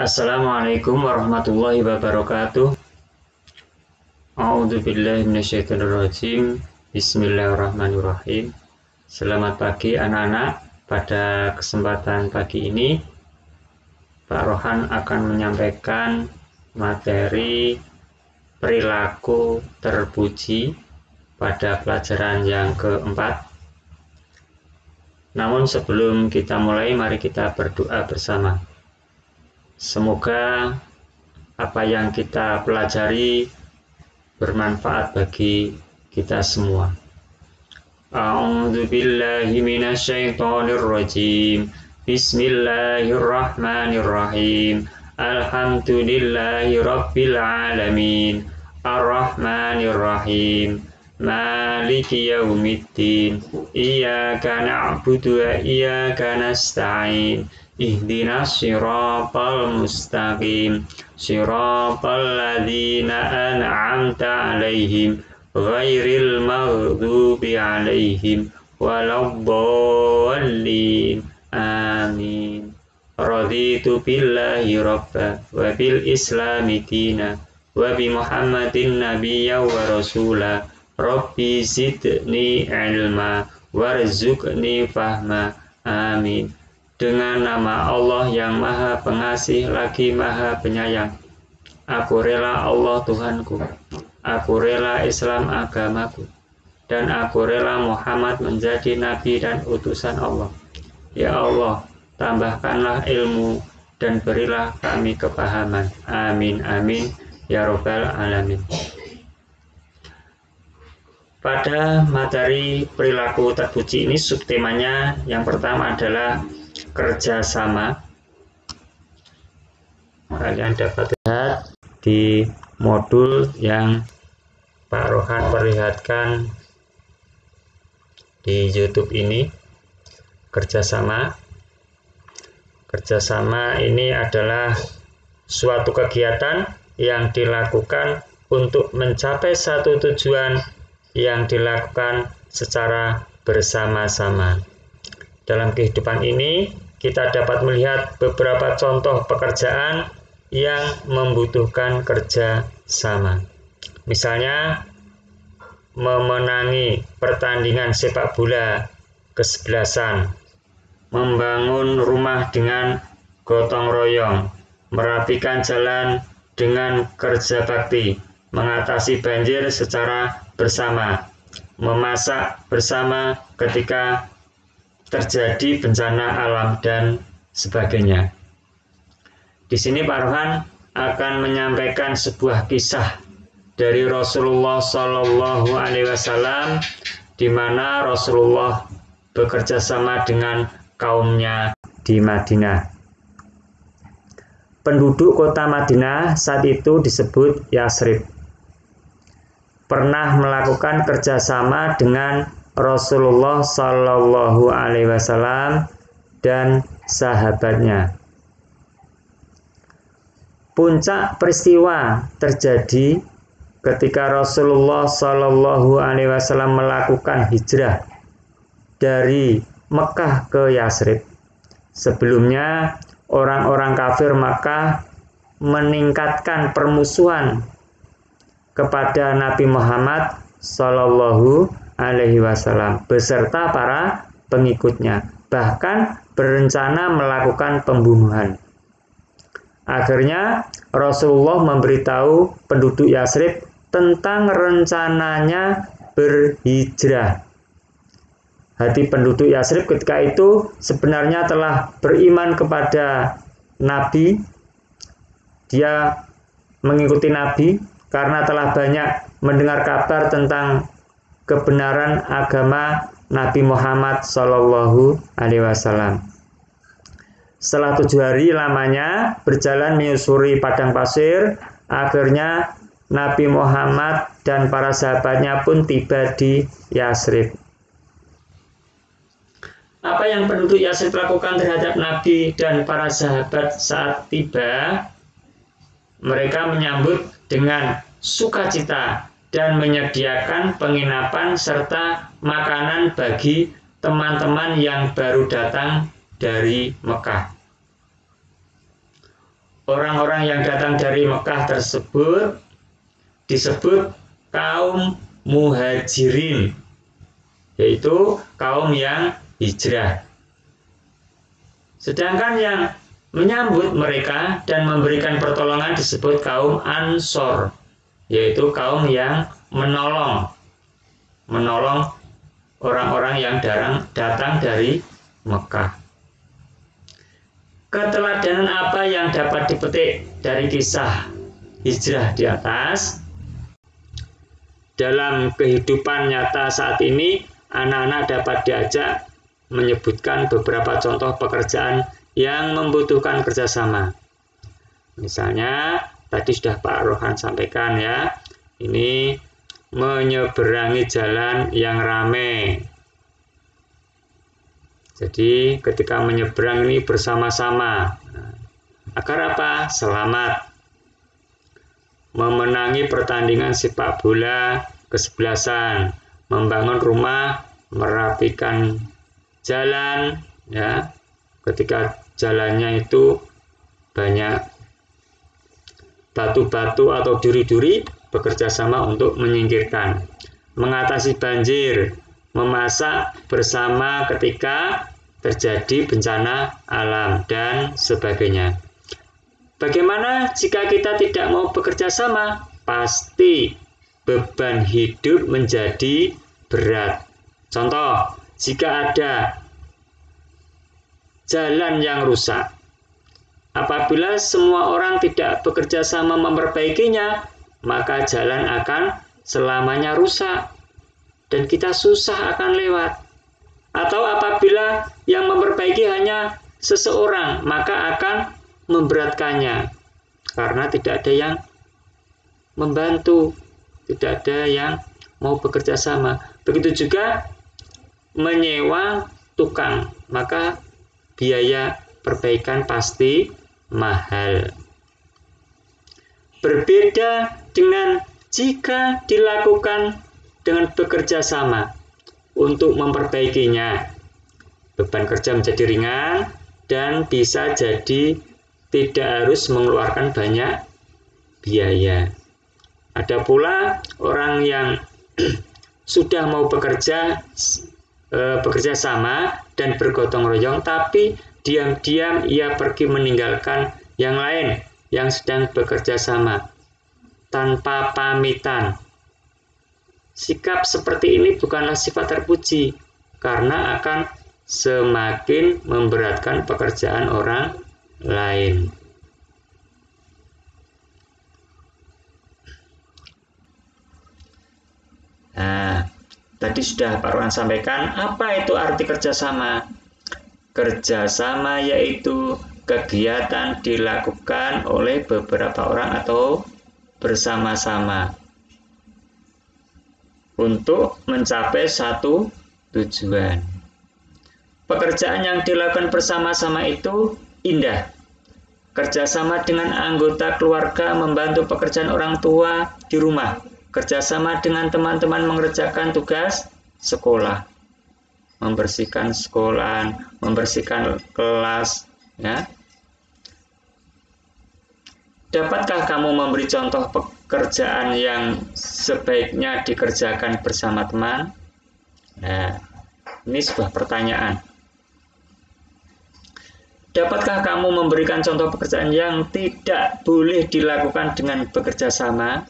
Assalamualaikum warahmatullahi wabarakatuh. A'udzubillahi minasyaitonirrajim. Bismillahirrahmanirrahim. Selamat pagi anak-anak. Pada kesempatan pagi ini Pak Rohan akan menyampaikan materi perilaku terpuji pada pelajaran yang keempat. Namun sebelum kita mulai, mari kita berdoa bersama. Semoga apa yang kita pelajari bermanfaat bagi kita semua. A'udzu billahi minasyaitonir rajim. Bismillahirrahmanirrahim. Alhamdulillahi rabbil alamin. Arrahmanirrahim. Maliki yaumiddin. Iyyaka na'budu wa iyyaka nasta'in. Ihdinas siratal mustaqim. Siratal ladzina an'amta 'alaihim ghairil maghdubi 'alaihim waladdallin. Amin. Raditu billahi rabba wa bil islami dina wa bi Muhammadin nabiyya wa rasula. Rabbi zidni ilma warzuqni fahma. Amin. Dengan nama Allah yang Maha Pengasih lagi Maha Penyayang. Aku rela Allah Tuhanku. Aku rela Islam agamaku. Dan aku rela Muhammad menjadi nabi dan utusan Allah. Ya Allah, tambahkanlah ilmu dan berilah kami kepahaman. Amin amin ya rabbal alamin. Pada materi perilaku terpuji ini subtemanya yang pertama adalah kerjasama. Kalian dapat lihat di modul yang Pak Rohan perlihatkan di YouTube ini. Kerjasama ini adalah suatu kegiatan yang dilakukan untuk mencapai satu tujuan yang dilakukan secara bersama-sama. Dalam kehidupan ini, kita dapat melihat beberapa contoh pekerjaan yang membutuhkan kerja sama. Misalnya, memenangi pertandingan sepak bola kesebelasan, membangun rumah dengan gotong royong, merapikan jalan dengan kerja bakti, mengatasi banjir secara bersama, memasak bersama ketika terjadi bencana alam, dan sebagainya. Di sini Pak Rohan akan menyampaikan sebuah kisah dari Rasulullah Shallallahu Alaihi Wasallam, di mana Rasulullah bekerja sama dengan kaumnya di Madinah. Penduduk kota Madinah saat itu disebut Yasrib. Pernah melakukan kerjasama dengan Rasulullah Shallallahu Alaihi Wasallam dan sahabatnya. Puncak peristiwa terjadi ketika Rasulullah Shallallahu Alaihi Wasallam melakukan hijrah dari Mekah ke Yasrib. Sebelumnya orang-orang kafir Makkah meningkatkan permusuhan kepada Nabi Muhammad Shallallahu Alaihi Wasallam beserta para pengikutnya, bahkan berencana melakukan pembunuhan. Akhirnya Rasulullah memberitahu penduduk Yasrib tentang rencananya berhijrah. Hati penduduk Yasrib ketika itu sebenarnya telah beriman kepada Nabi. Dia mengikuti Nabi karena telah banyak mendengar kabar tentang kebenaran agama Nabi Muhammad Shallallahu Alaihi Wasallam. Setelah 7 hari lamanya berjalan menyusuri padang pasir, akhirnya Nabi Muhammad dan para sahabatnya pun tiba di Yasrib. Apa yang penduduk Yasrib lakukan terhadap Nabi dan para sahabat saat tiba? Mereka menyambut dengan sukacita dan menyediakan penginapan serta makanan bagi teman-teman yang baru datang dari Mekah. orang-orang yang datang dari Mekah tersebut disebut kaum muhajirin, yaitu kaum yang hijrah. Sedangkan yang menyambut mereka dan memberikan pertolongan disebut kaum Ansor, yaitu kaum yang menolong orang-orang yang datang dari Mekah. Keteladanan apa yang dapat dipetik dari kisah hijrah di atas? Dalam kehidupan nyata saat ini, anak-anak dapat diajak menyebutkan beberapa contoh pekerjaan yang membutuhkan kerjasama. Misalnya, tadi sudah Pak Rohan sampaikan ya, ini menyeberangi jalan yang ramai. Jadi ketika menyeberang ini bersama-sama. Agar apa? Selamat. Memenangi pertandingan sepak bola kesebelasan, membangun rumah, merapikan jalan, ya. Ketika jalannya itu banyak batu-batu atau duri-duri, bekerja sama untuk menyingkirkan. Mengatasi banjir, memasak bersama ketika terjadi bencana alam, dan sebagainya. Bagaimana jika kita tidak mau bekerja sama? Pasti beban hidup menjadi berat. Contoh, jika ada jalan yang rusak, apabila semua orang tidak bekerja sama memperbaikinya, maka jalan akan selamanya rusak dan kita susah akan lewat. Atau apabila yang memperbaiki hanya seseorang, maka akan memberatkannya karena tidak ada yang membantu, tidak ada yang mau bekerja sama. Begitu juga menyewa tukang, maka biaya perbaikan pasti mahal. Berbeda dengan jika dilakukan dengan bekerja sama untuk memperbaikinya. Beban kerja menjadi ringan dan bisa jadi tidak harus mengeluarkan banyak biaya. Ada pula orang yang sudah mau bekerja sama dan bergotong royong, tapi diam-diam ia pergi meninggalkan yang lain yang sedang bekerja sama tanpa pamitan. Sikap seperti ini bukanlah sifat terpuji, karena akan semakin memberatkan pekerjaan orang lain. Nah, tadi sudah Pak Rohan sampaikan apa itu arti kerjasama. Kerjasama yaitu kegiatan dilakukan oleh beberapa orang atau bersama-sama untuk mencapai satu tujuan. Pekerjaan yang dilakukan bersama-sama itu indah. Kerjasama dengan anggota keluarga membantu pekerjaan orang tua di rumah. Kerjasama dengan teman-teman mengerjakan tugas sekolah. Membersihkan sekolahan, membersihkan kelas, ya. Dapatkah kamu memberi contoh pekerjaan yang sebaiknya dikerjakan bersama teman? Nah, ini sebuah pertanyaan. Dapatkah kamu memberikan contoh pekerjaan yang tidak boleh dilakukan dengan bekerja sama?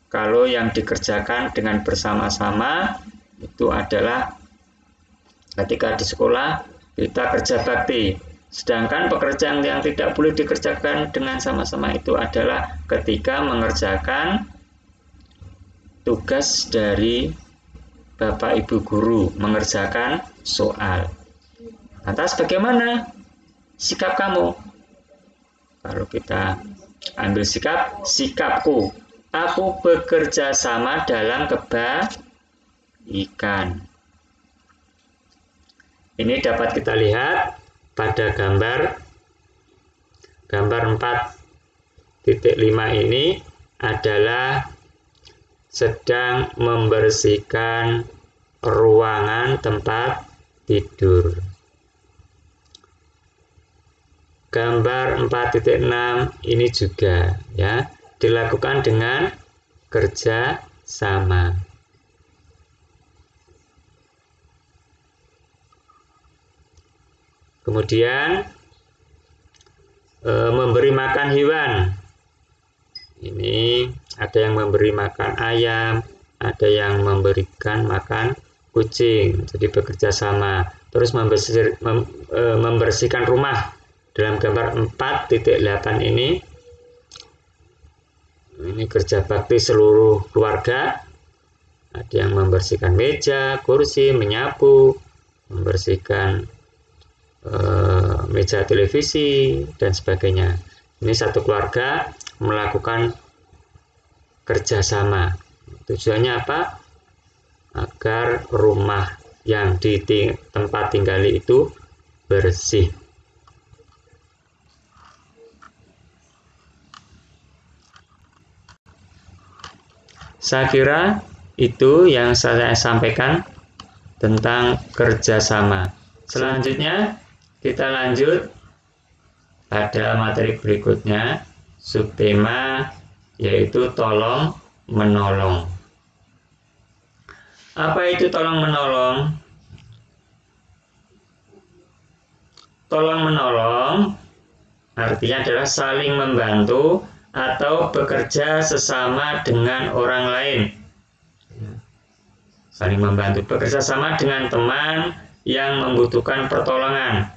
Kalau yang dikerjakan dengan bersama-sama itu adalah ketika di sekolah kita kerja bakti. Sedangkan pekerjaan yang tidak boleh dikerjakan dengan sama-sama itu adalah ketika mengerjakan tugas dari Bapak Ibu guru, mengerjakan soal. Lantas bagaimana sikap kamu? Kalau kita ambil sikapku, aku bekerja sama dalam kebaikan. Ini dapat kita lihat pada gambar 4.5 ini adalah sedang membersihkan ruangan tempat tidur. gambar 4.6 ini juga ya dilakukan dengan kerja sama. Kemudian memberi makan hewan. Ini ada yang memberi makan ayam, ada yang memberikan makan kucing. Jadi bekerja sama. Terus membersihkan rumah. Dalam gambar 4.8 ini kerja bakti seluruh keluarga. Ada yang membersihkan meja, kursi, menyapu, membersihkan meja televisi dan sebagainya. Ini satu keluarga melakukan kerjasama. Tujuannya apa? Agar rumah yang di tempat tinggali itu bersih. Saya kira itu yang saya sampaikan tentang kerjasama. Selanjutnya kita lanjut pada materi berikutnya, subtema yaitu tolong menolong. Apa itu tolong menolong? Tolong menolong artinya adalah saling membantu atau bekerja sesama dengan orang lain. Saling membantu, bekerja sama dengan teman yang membutuhkan pertolongan.